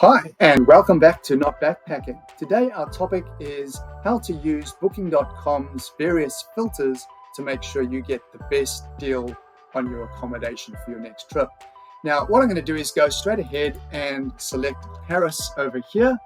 Hi, and welcome back to Not Backpacking. Today, our topic is how to use Booking.com's various filters to make sure you get the best deal on your accommodation for your next trip. Now, what I'm going to do is go straight ahead and select Paris over here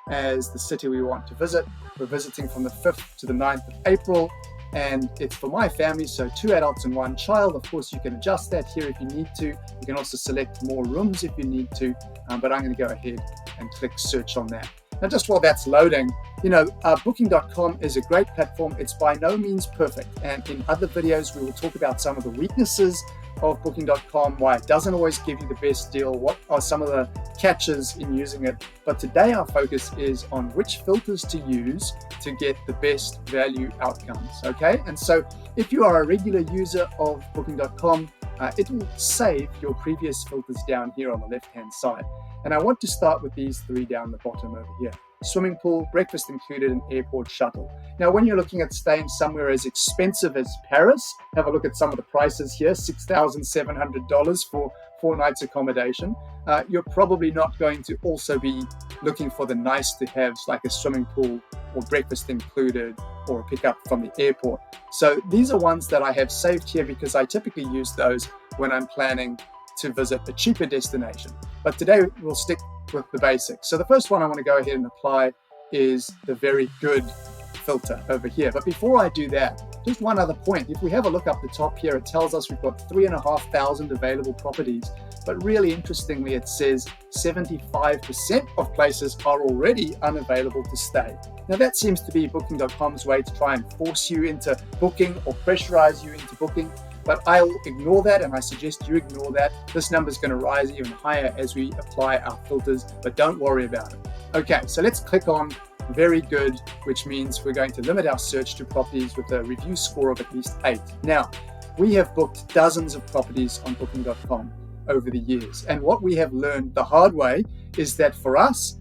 as the city we want to visit. We're visiting from the 5th to the 9th of April, and it's for my family, so 2 adults and 1 child. Of course, you can adjust that here if you need to. You can also select more rooms if you need to, but I'm going to go ahead and click search on that. Now, just while that's loading, Booking.com is a great platform. It's by no means perfect, and in other videos, we will talk about some of the weaknesses of Booking.com, why it doesn't always give you the best deal, what are some of the catches in using it. But today our focus is on which filters to use to get the best value outcomes, okay? And so if you are a regular user of Booking.com, it will save your previous filters down here on the left-hand side. And I want to start with these 3 down the bottom over here. Swimming pool, breakfast included, and airport shuttle. Now, when you're looking at staying somewhere as expensive as Paris, have a look at some of the prices here, $6,700 for 4 nights accommodation. You're probably not going to also be looking for the nice to haves like a swimming pool or breakfast included or a pickup from the airport. So these are ones that I have saved here because I typically use those when I'm planning to visit a cheaper destination. But today we'll stick with the basics. So the first one I want to go ahead and apply is the very good filter over here. But before I do that, just one other point. If we have a look up the top here, it tells us we've got 3,500 available properties. But really interestingly, it says 75% of places are already unavailable to stay. Now that seems to be Booking.com's way to try and force you into booking or pressurize you into booking. But I'll ignore that, and I suggest you ignore that. This number is going to rise even higher as we apply our filters, but don't worry about it. Okay, so let's click on very good, which means we're going to limit our search to properties with a review score of at least 8. Now, we have booked dozens of properties on Booking.com over the years, and what we have learned the hard way is that for us,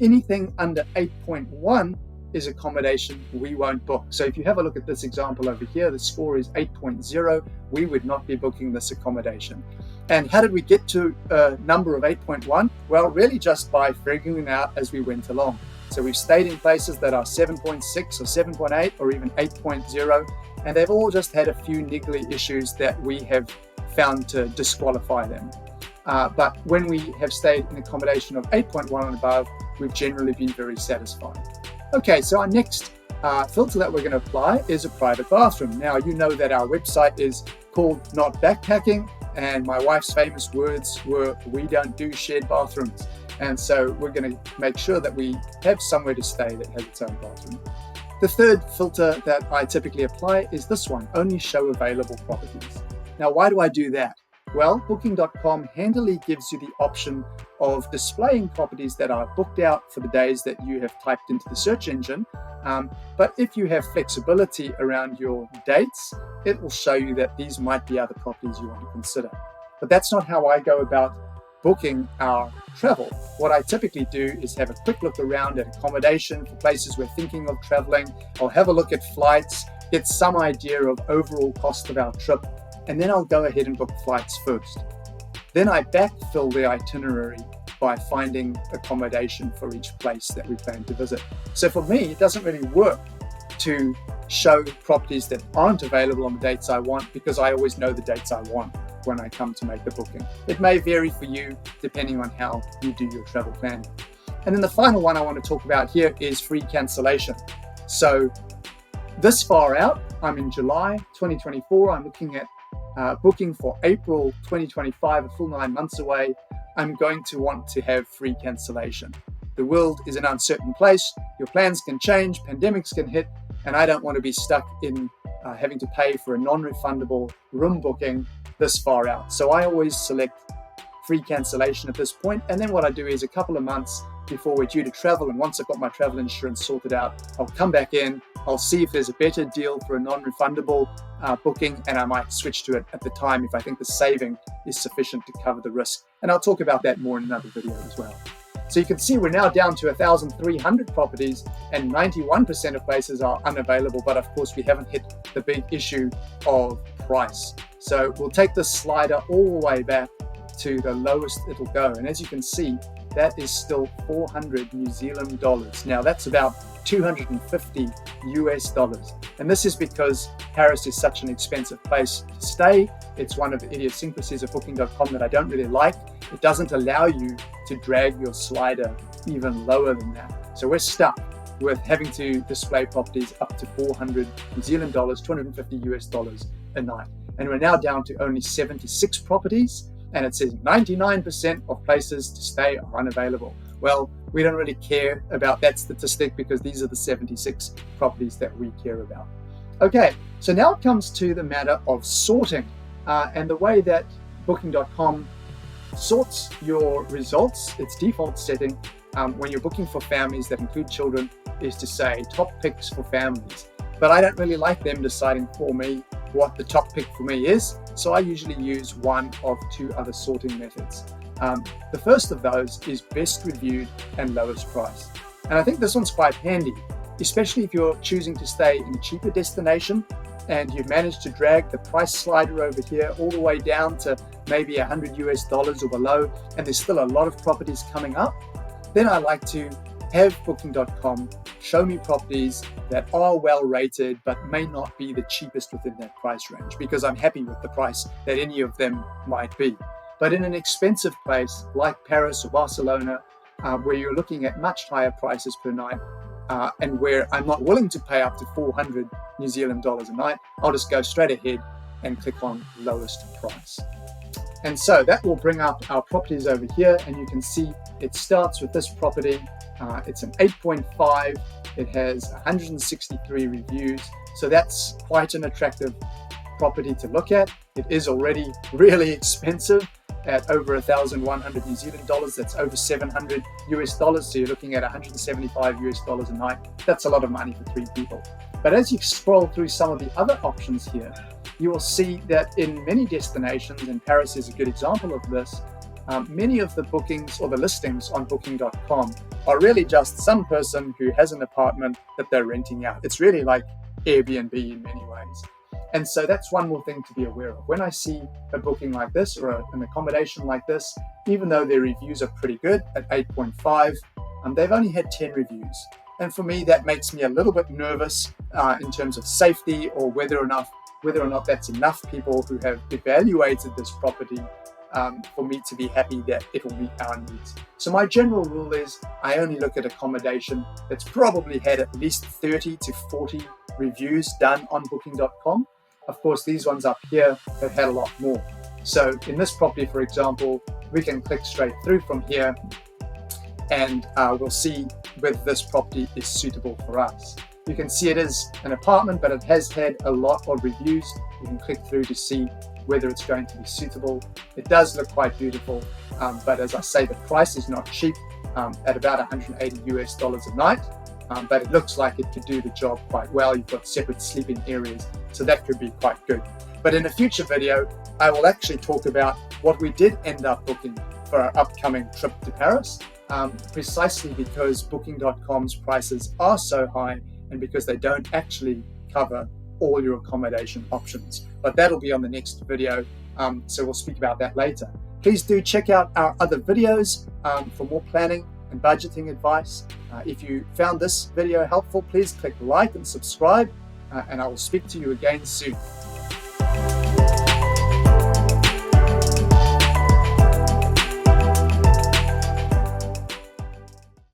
anything under 8.1 is accommodation we won't book. So if you have a look at this example over here, the score is 8.0. We would not be booking this accommodation. And how did we get to a number of 8.1? Well, really just by figuring it out as we went along. So we've stayed in places that are 7.6 or 7.8 or even 8.0, and they've all just had a few niggly issues that we have found to disqualify them. But when we have stayed in accommodation of 8.1 and above, we've generally been very satisfied. Okay, so our next filter that we're going to apply is a private bathroom. Now, you know that our website is called Not Backpacking, and my wife's famous words were, "We don't do shared bathrooms." And so we're going to make sure that we have somewhere to stay that has its own bathroom. The third filter that I typically apply is this one, only show available properties. Now, why do I do that? Well, Booking.com handily gives you the option of displaying properties that are booked out for the days that you have typed into the search engine. But if you have flexibility around your dates, it will show you that these might be other properties you want to consider. But that's not how I go about booking our travel. What I typically do is have a quick look around at accommodation for places we're thinking of traveling. I'll have a look at flights, get some idea of overall cost of our trip, and then I'll go ahead and book flights first. Then I backfill the itinerary by finding accommodation for each place that we plan to visit. So for me, it doesn't really work to show properties that aren't available on the dates I want because I always know the dates I want when I come to make the booking. It may vary for you depending on how you do your travel planning. And then the final one I want to talk about here is free cancellation. So this far out, I'm in July 2024, I'm looking at booking for April 2025, a full 9 months away. I'm going to want to have free cancellation. The world is an uncertain place. Your plans can change, pandemics can hit, and I don't want to be stuck in having to pay for a non-refundable room booking this far out. So I always select free cancellation at this point. And then what I do is a couple of months before we're due to travel, and once I've got my travel insurance sorted out, I'll come back in, I'll see if there's a better deal for a non-refundable booking, and I might switch to it at the time if I think the saving is sufficient to cover the risk. And I'll talk about that more in another video as well. So you can see we're now down to 1,300 properties and 91% of places are unavailable, but of course we haven't hit the big issue of price. So we'll take this slider all the way back to the lowest it'll go. And as you can see, that is still 400 New Zealand dollars. Now that's about 250 US dollars. And this is because Paris is such an expensive place to stay. It's one of the idiosyncrasies of Booking.com that I don't really like. It doesn't allow you to drag your slider even lower than that. So we're stuck with having to display properties up to 400 New Zealand dollars, 250 US dollars a night. And we're now down to only 76 properties, and it says 99% of places to stay are unavailable. Well, we don't really care about that statistic because these are the 76 properties that we care about. Okay, so now it comes to the matter of sorting and the way that Booking.com sorts your results. Its default setting when you're booking for families that include children is to say top picks for families. But I don't really like them deciding for me what the top pick for me is, so I usually use one of two other sorting methods. The first of those is best reviewed and lowest price. And I think this one's quite handy, especially if you're choosing to stay in a cheaper destination and you've managed to drag the price slider over here all the way down to maybe 100 US dollars or below, and there's still a lot of properties coming up. Then I like to have Booking.com show me properties that are well rated but may not be the cheapest within that price range, because I'm happy with the price that any of them might be. But in an expensive place like Paris or Barcelona, where you're looking at much higher prices per night, and where I'm not willing to pay up to 400 New Zealand dollars a night, I'll just go straight ahead and click on lowest price. And so that will bring up our properties over here, and you can see it starts with this property. It's an 8.5. It has 163 reviews. So that's quite an attractive property to look at. It is already really expensive at over 1,100 New Zealand dollars. That's over 700 US dollars. So you're looking at 175 US dollars a night. That's a lot of money for 3 people. But as you scroll through some of the other options here, you will see that in many destinations, and Paris is a good example of this, many of the bookings or the listings on Booking.com are really just some person who has an apartment that they're renting out. It's really like Airbnb in many ways. And so that's one more thing to be aware of. When I see a booking like this or an accommodation like this, even though their reviews are pretty good at 8.5, they've only had 10 reviews. And for me, that makes me a little bit nervous in terms of safety, or whether or not that's enough people who have evaluated this property for me to be happy that it will meet our needs. So my general rule is I only look at accommodation that's probably had at least 30 to 40 reviews done on Booking.com. Of course, these ones up here have had a lot more. So in this property, for example, we can click straight through from here, and we'll see whether this property is suitable for us. You can see it is an apartment, but it has had a lot of reviews. You can click through to see whether it's going to be suitable. It does look quite beautiful, but as I say, the price is not cheap at about 180 US dollars a night, but it looks like it could do the job quite well. You've got separate sleeping areas, so that could be quite good. But in a future video, I will actually talk about what we did end up booking for our upcoming trip to Paris, precisely because Booking.com's prices are so high and because they don't actually cover all your accommodation options. But that'll be on the next video, so we'll speak about that later. Please do check out our other videos for more planning and budgeting advice. If you found this video helpful, please click like and subscribe, and I will speak to you again soon.